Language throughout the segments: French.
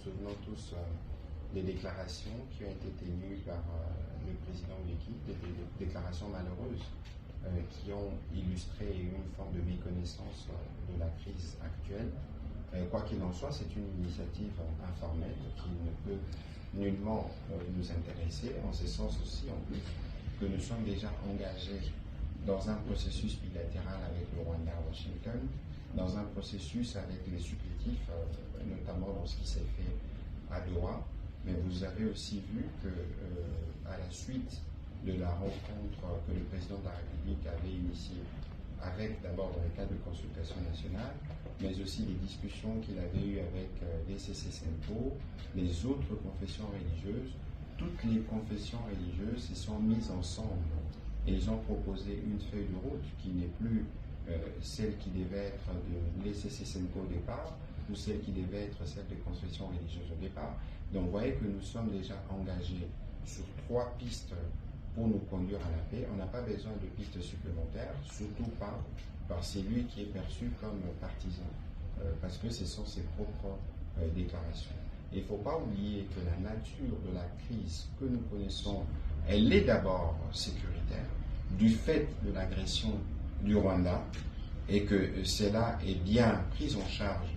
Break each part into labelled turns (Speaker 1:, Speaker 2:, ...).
Speaker 1: souvenons tous des déclarations qui ont été tenues par le président Mbeki, des déclarations malheureuses qui ont illustré une forme de méconnaissance de la crise actuelle. Quoi qu'il en soit, c'est une initiative informelle qui ne peut nullement nous intéresser, en ce sens aussi en plus que nous sommes déjà engagés dans un processus bilatéral avec le Rwanda à Washington, dans un processus avec les supplétifs, notamment dans ce qui s'est fait à Doha. Mais vous avez aussi vu que, à la suite de la rencontre que le président de la République avait initiée avec d'abord dans le cadre de consultation nationale, mais aussi les discussions qu'il avait eues avec les CCCNPO, les autres confessions religieuses, toutes les confessions religieuses se sont mises ensemble et ils ont proposé une feuille de route qui n'est plus celle qui devait être de l'ECCCNPO au départ ou celle qui devait être celle des confessions religieuses au départ. Donc vous voyez que nous sommes déjà engagés sur 3 pistes pour nous conduire à la paix. On n'a pas besoin de pistes supplémentaires, surtout pas par celui qui est perçu comme partisan, parce que ce sont ses propres déclarations. Il ne faut pas oublier que la nature de la crise que nous connaissons, elle est d'abord sécuritaire, du fait de l'agression du Rwanda, et que cela est bien pris en charge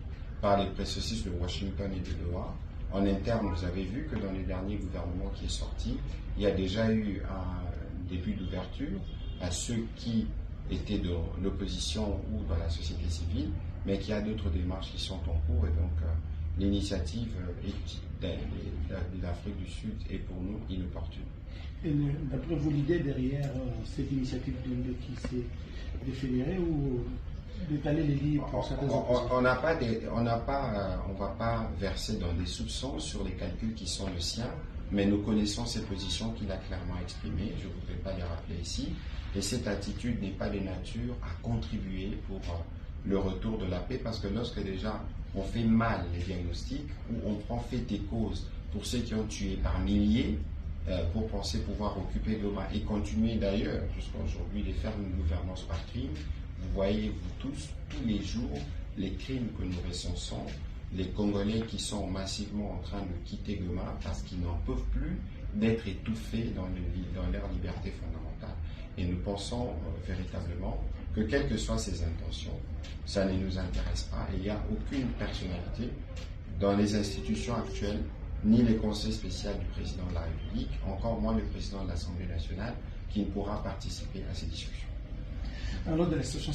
Speaker 1: par les processus de Washington et de Doha. En interne, vous avez vu que dans le dernier gouvernement qui est sorti, il y a déjà eu un début d'ouverture à ceux qui étaient dans l'opposition ou dans la société civile, mais qu'il y a d'autres démarches qui sont en cours, et donc l'initiative de l'Afrique du Sud est pour nous inopportune.
Speaker 2: Et d'après vous, l'idée derrière cette initiative de Mbeki, c'est de fédérer ou d'étaler les lits pour certaines oppositions?
Speaker 1: On ne va pas verser dans des soupçons sur les calculs qui sont le sien, mais nous connaissons ces positions qu'il a clairement exprimées, je ne voudrais pas les rappeler ici, et cette attitude n'est pas de nature à contribuer pour le retour de la paix, parce que lorsque déjà on fait mal les diagnostics, ou on prend fait et cause pour ceux qui ont tué par milliers, pour penser pouvoir occuper Goma et continuer d'ailleurs jusqu'à aujourd'hui de faire une gouvernance par crime, vous voyez vous tous les jours les crimes que nous recensons, les Congolais qui sont massivement en train de quitter Goma parce qu'ils n'en peuvent plus d'être étouffés dans leur liberté fondamentale. Et nous pensons véritablement que quelles que soient ses intentions, ça ne nous intéresse pas. Et il n'y a aucune personnalité dans les institutions actuelles, ni le conseil spécial du président de la République, encore moins le président de l'Assemblée nationale, qui ne pourra participer à ces discussions.
Speaker 2: Alors, de la situation